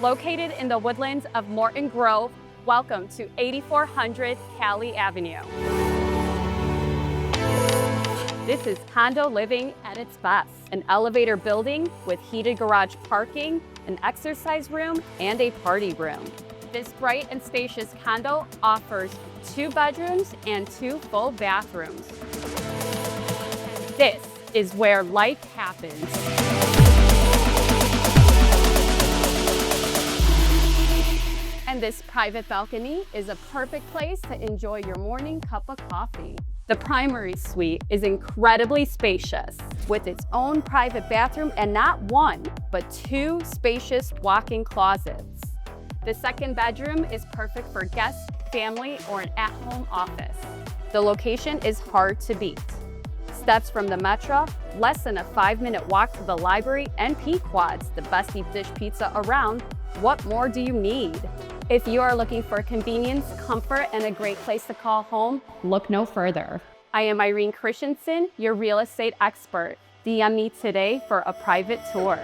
Located in the woodlands of Morton Grove, welcome to 8400 Callie Avenue. This is condo living at its best. An elevator building with heated garage parking, an exercise room, and a party room. This bright and spacious condo offers 2 bedrooms and 2 full bathrooms. This is where life happens. And this private balcony is a perfect place to enjoy your morning cup of coffee. The primary suite is incredibly spacious with its own private bathroom and not 1, but 2 spacious walk-in closets. The second bedroom is perfect for guests, family, or an at-home office. The location is hard to beat. Steps from the metro, less than a 5-minute walk to the library, and Pequod's, the best deep dish pizza around. What more do you need? If you are looking for convenience, comfort, and a great place to call home, look no further. I am Irene Christensen, your real estate expert. DM me today for a private tour.